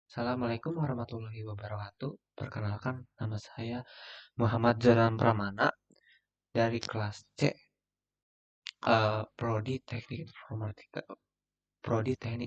Assalamualaikum warahmatullahi wabarakatuh. Perkenalkan, nama saya Muhammad Zalam Pramana dari kelas C, Prodi Teknik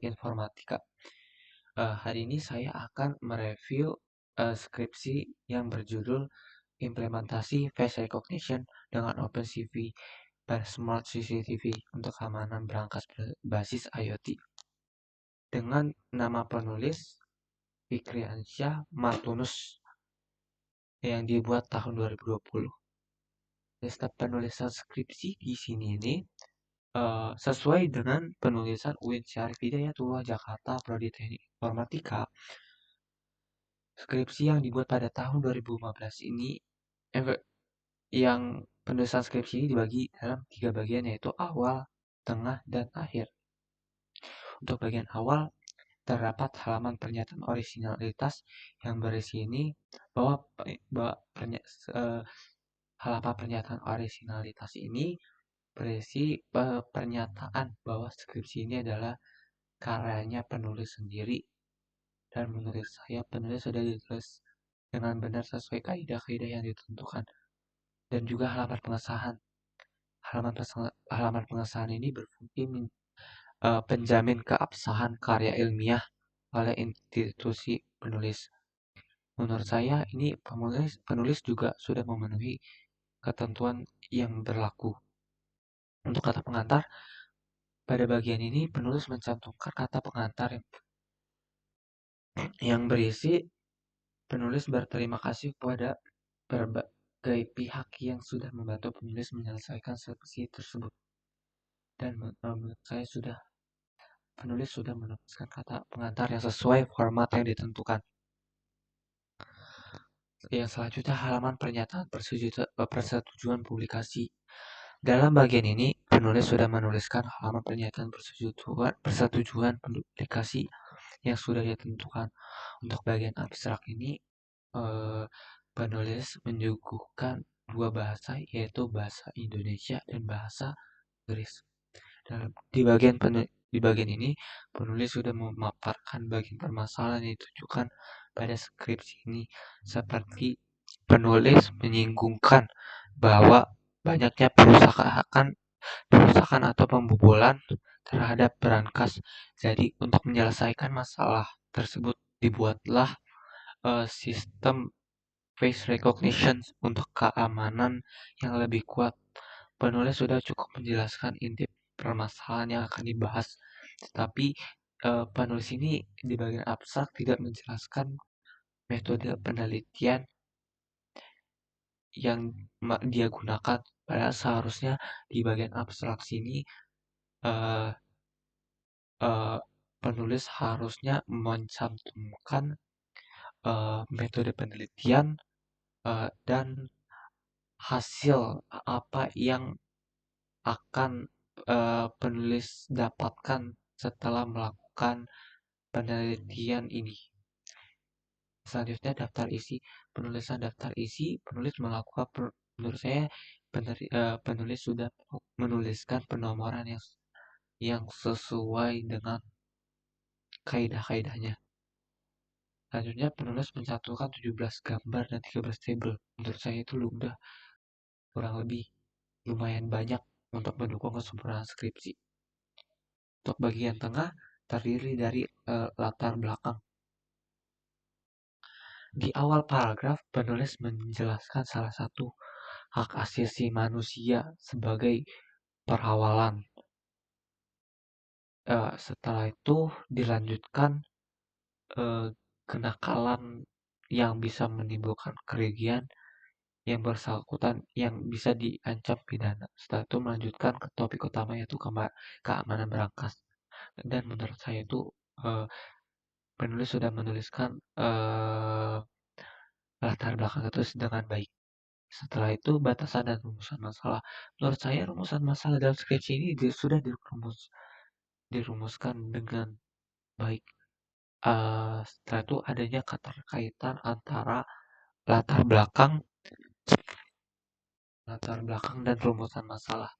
Informatika. Hari ini saya akan mereview skripsi yang berjudul Implementasi Face Recognition dengan OpenCV dan Smart CCTV untuk keamanan berangkas berbasis IoT. Dengan nama penulis Fikriansyah Martunus yang dibuat tahun 2020. Step penulisan skripsi di sini ini sesuai dengan penulisan UIN Syarif Hidayatullah Jakarta Prodi Teknik Informatika. Skripsi yang dibuat pada tahun 2015 ini yang penulisan skripsi ini dibagi dalam 3 bagian, yaitu awal, tengah, dan akhir. Untuk bagian awal terdapat halaman pernyataan originalitas yang berisi ini bahwa halaman pernyataan originalitas ini berisi pernyataan bahwa skripsi ini adalah karyanya penulis sendiri, dan menurut saya penulis sudah ditulis dengan benar sesuai kaidah-kaidah yang ditentukan. Dan juga halaman pengesahan. Halaman pengesahan ini berfungsi penjamin keabsahan karya ilmiah oleh institusi penulis. Menurut saya ini penulis juga sudah memenuhi ketentuan yang berlaku. Untuk kata pengantar, pada bagian ini penulis mencantumkan kata pengantar yang berisi penulis berterima kasih kepada berbagai pihak yang sudah membantu penulis menyelesaikan skripsi tersebut. Dan menurut saya penulis sudah menuliskan kata pengantar yang sesuai format yang ditentukan. Yang selanjutnya halaman pernyataan persetujuan publikasi. Dalam bagian ini, penulis sudah menuliskan halaman pernyataan persetujuan publikasi yang sudah ditentukan. Untuk bagian abstrak ini, penulis menyuguhkan dua bahasa, yaitu bahasa Indonesia dan bahasa Inggris. Di bagian ini, penulis sudah memaparkan bagian permasalahan yang ditujukan pada skripsi ini, seperti penulis menyinggungkan bahwa banyaknya perusakan atau pembobolan terhadap berangkas. Jadi untuk menyelesaikan masalah tersebut dibuatlah sistem face recognition untuk keamanan yang lebih kuat. Penulis sudah cukup menjelaskan inti permasalahan yang akan dibahas, tetapi penulis ini di bagian abstrak tidak menjelaskan metode penelitian yang dia gunakan. Padahal seharusnya di bagian abstrak sini uh, penulis harusnya mencantumkan metode penelitian dan hasil apa yang akan penulis dapatkan setelah melakukan penelitian ini. Selanjutnya penulisan daftar isi. Menurut saya penulis sudah menuliskan penomoran yang sesuai dengan kaidah-kaidahnya. Selanjutnya penulis mencantumkan 17 gambar dan 13 tabel. Menurut saya itu udah kurang lebih lumayan banyak untuk mendukung kesempurnaan skripsi. Untuk bagian tengah terdiri dari latar belakang. Di awal paragraf, penulis menjelaskan salah satu hak asasi manusia sebagai perawalan. Setelah itu dilanjutkan kenakalan yang bisa menimbulkan kerugian yang bersangkutan yang bisa diancam pidana. Setelah itu melanjutkan ke topik utama, yaitu keamanan berangkas. Dan menurut saya itu penulis sudah menuliskan latar belakang itu dengan baik. Setelah itu batasan dan rumusan masalah. Menurut saya rumusan masalah dalam skripsi ini sudah dirumuskan dengan baik. Setelah itu adanya keterkaitan antara latar belakang dan rumusan masalah.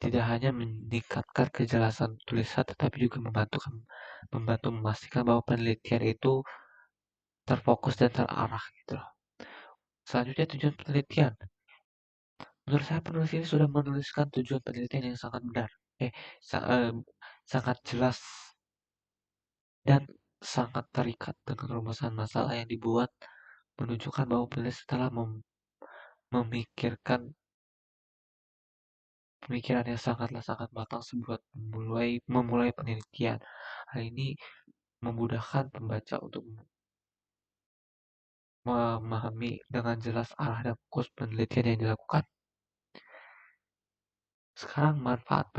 tidak hanya meningkatkan kejelasan tulisan, tetapi juga membantu memastikan bahwa penelitian itu terfokus dan terarah gitu loh. Selanjutnya tujuan penelitian. Menurut saya penulis ini sudah menuliskan tujuan penelitian yang sangat benar, eh, sa- eh, sangat jelas dan sangat terikat dengan rumusan masalah yang dibuat, menunjukkan bahwa penulis telah memikirkan pemikiran yang sangat matang sebelum memulai penelitian. Hal ini memudahkan pembaca untuk memahami dengan jelas arah dan fokus penelitian yang dilakukan. Sekarang manfaat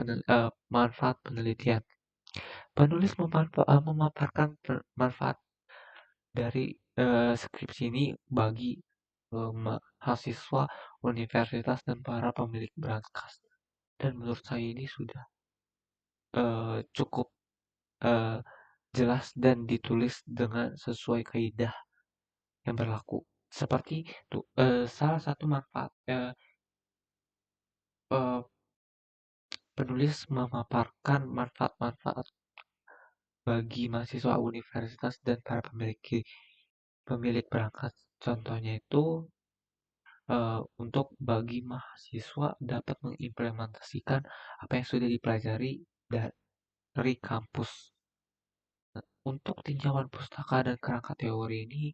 penelitian. Penulis memaparkan manfaat dari skripsi ini bagi mahasiswa, universitas, dan para pemilik berangkas. Dan menurut saya ini sudah cukup eh, jelas dan ditulis dengan sesuai kaidah yang berlaku. Seperti itu, salah satu manfaat eh, penulis memaparkan manfaat-manfaat bagi mahasiswa universitas dan para pemilik berangkat. Contohnya itu untuk bagi mahasiswa dapat mengimplementasikan apa yang sudah dipelajari dari kampus. Nah, untuk tinjauan pustaka dan kerangka teori ini,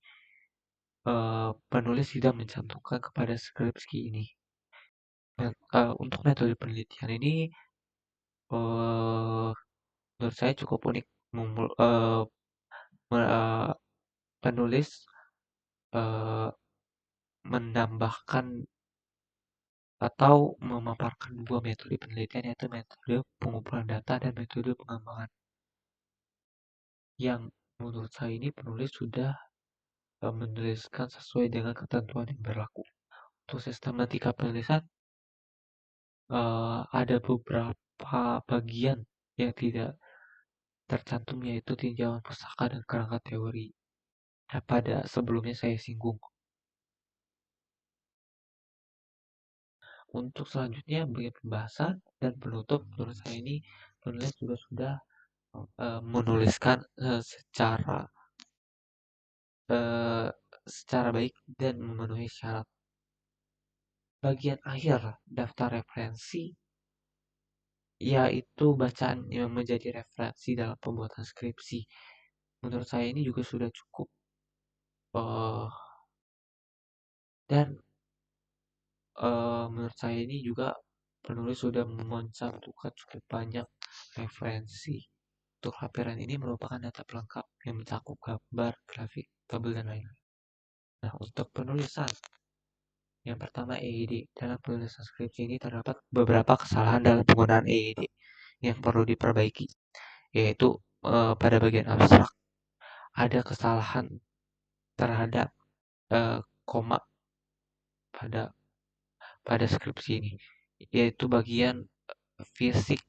penulis tidak mencantumkan kepada skripsi ini. Dan untuk metode penelitian ini, eh, menurut saya cukup unik. Penulis eh, menambahkan atau memaparkan dua metode penelitian, yaitu metode pengumpulan data dan metode pengembangan, yang menurut saya ini penulis sudah menuliskan sesuai dengan ketentuan yang berlaku. Untuk sistematika penulisan ada beberapa bagian yang tidak tercantum, yaitu tinjauan pustaka dan kerangka teori. Nah, pada sebelumnya saya singgung. Untuk selanjutnya bagi pembahasan dan penutup, menurut saya ini penulis juga sudah menuliskan eh, secara baik dan memenuhi syarat. Bagian akhir daftar referensi, yaitu bacaan yang menjadi referensi dalam pembuatan skripsi. Menurut saya ini juga sudah cukup, uh, dan menurut saya ini juga penulis sudah mencantumkan cukup banyak referensi. Untuk laporan ini merupakan data pelengkap yang mencakup gambar, grafik, tabel, dan lain-lain. Nah, untuk penulisan, yang pertama EID. Dalam penulisan skripsi ini terdapat beberapa kesalahan dalam penggunaan EID yang perlu diperbaiki, yaitu pada bagian abstrak ada kesalahan terhadap koma pada skripsi ini, yaitu bagian fisik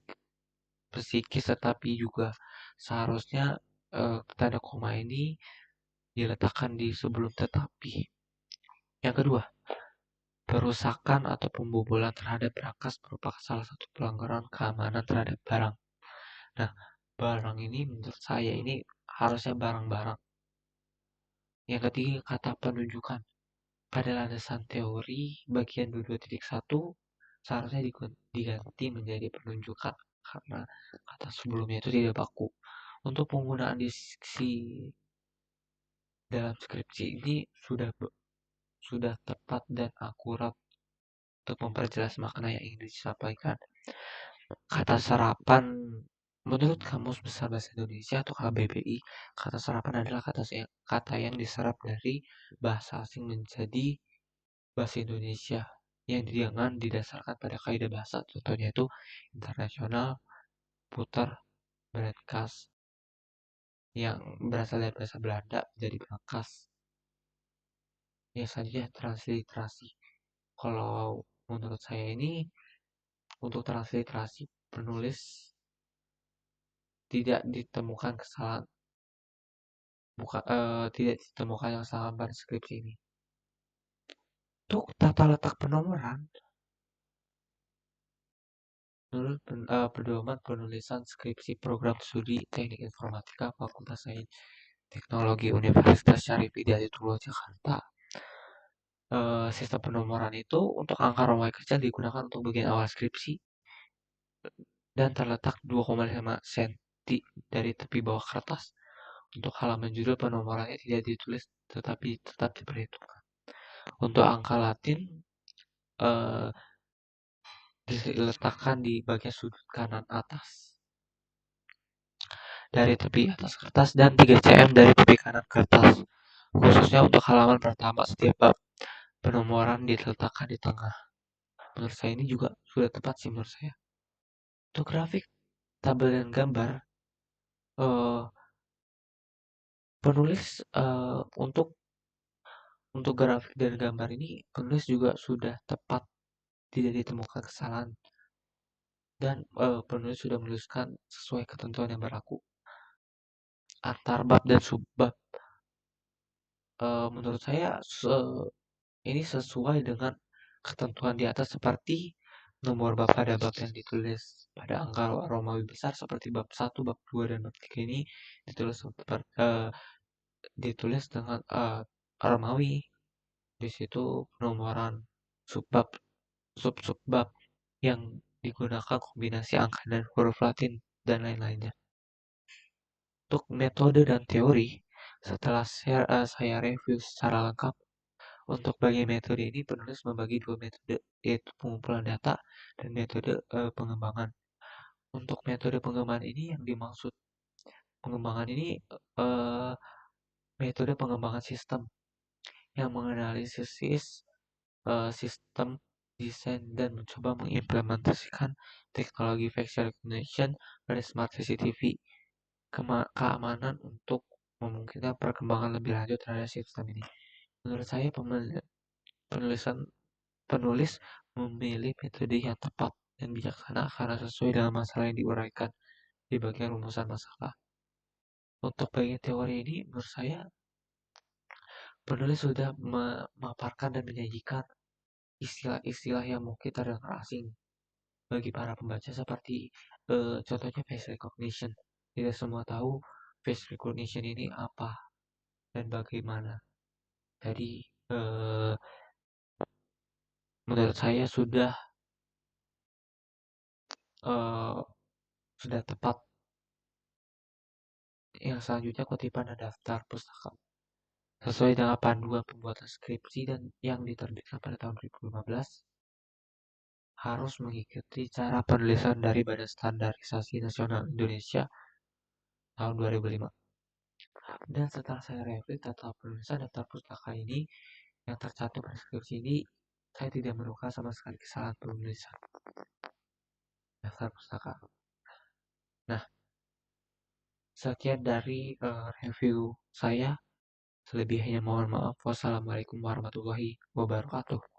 psikis, tetapi juga seharusnya tanda koma ini diletakkan di sebelum tetapi. Yang kedua, perusakan atau pembobolan terhadap berangkas merupakan salah satu pelanggaran keamanan terhadap barang. Nah, barang ini menurut saya ini harusnya barang-barang. Yang ketiga, kata penunjukan. Pada landasan teori bagian 22.1 seharusnya diganti menjadi penunjukan karena kata sebelumnya itu tidak baku. Untuk penggunaan diksi dalam skripsi ini sudah tepat dan akurat untuk memperjelas makna yang ingin disampaikan. Kata serapan, menurut Kamus Besar Bahasa Indonesia atau KBBI, kata serapan adalah kata yang diserap dari bahasa asing menjadi bahasa Indonesia yang dengan didasarkan pada kaidah bahasa. Contohnya itu internasional, putar, broadcast, yang berasal dari bahasa Belanda menjadi berangkas. Ya saja transliterasi. Kalau menurut saya ini untuk transliterasi penulis tidak ditemukan kesalahan, tidak ditemukan yang salah pada skripsi ini. Untuk tata letak penomoran, Menurut pedoman penulisan skripsi program studi Teknik Informatika Fakultas Sains Teknologi Universitas Syarif Hidayatullah Jakarta. Sistem penomoran itu untuk angka Romawi kecil digunakan untuk bagian awal skripsi dan terletak 2,5 cm dari tepi bawah kertas. Untuk halaman judul penomorannya tidak ditulis tetapi tetap diperhitungkan. Untuk angka Latin eh, diletakkan di bagian sudut kanan atas dari tepi atas kertas dan 3 cm dari tepi kanan kertas. Khususnya untuk halaman pertama setiap bab penomoran diletakkan di tengah. Menurut saya ini juga sudah tepat sih menurut saya. Untuk grafik, tabel dan gambar, eh, penulis untuk grafik dan gambar ini penulis juga sudah tepat, tidak ditemukan kesalahan dan penulis sudah menuliskan sesuai ketentuan yang berlaku. Antar bab dan subbab, menurut saya ini sesuai dengan ketentuan di atas seperti nomor bab pada bab yang ditulis pada angka Romawi besar seperti bab 1, bab 2 dan bab 3 ini ditulis dengan Romawi. Di situ penomoran subbab sub-subbab yang digunakan kombinasi angka dan huruf Latin dan lain-lainnya. Untuk metode dan teori, setelah saya review secara lengkap, untuk bagian metode ini penulis membagi dua metode, yaitu pengumpulan data dan metode pengembangan. Untuk metode pengembangan ini yang dimaksud pengembangan ini metode pengembangan sistem yang menganalisis sistem desain dan mencoba mengimplementasikan teknologi facial recognition pada smart CCTV keamanan untuk memungkinkan perkembangan lebih lanjut terhadap sistem ini. Menurut saya penulis memilih metode yang tepat dan bijaksana karena sesuai dengan masalah yang diuraikan di bagian rumusan masalah. Untuk bagian teori ini, menurut saya penulis sudah memaparkan dan menyajikan istilah-istilah yang mungkin terdengar asing bagi para pembaca seperti contohnya face recognition. Tidak semua tahu face recognition ini apa dan bagaimana. Jadi menurut saya uh, sudah tepat. Yang selanjutnya kutipan dan daftar pustaka. Sesuai dengan panduan pembuatan skripsi dan yang diterbitkan pada tahun 2015, harus mengikuti cara penulisan dari Badan Standarisasi Nasional Indonesia tahun 2005. Dan setelah saya review tata penulisan daftar pustaka ini yang tercantum pada skripsi ini, saya tidak menemukan sama sekali kesalahan penulisan daftar pustaka. Nah, sekian dari review saya. Selebihnya mohon maaf. Wassalamualaikum warahmatullahi wabarakatuh.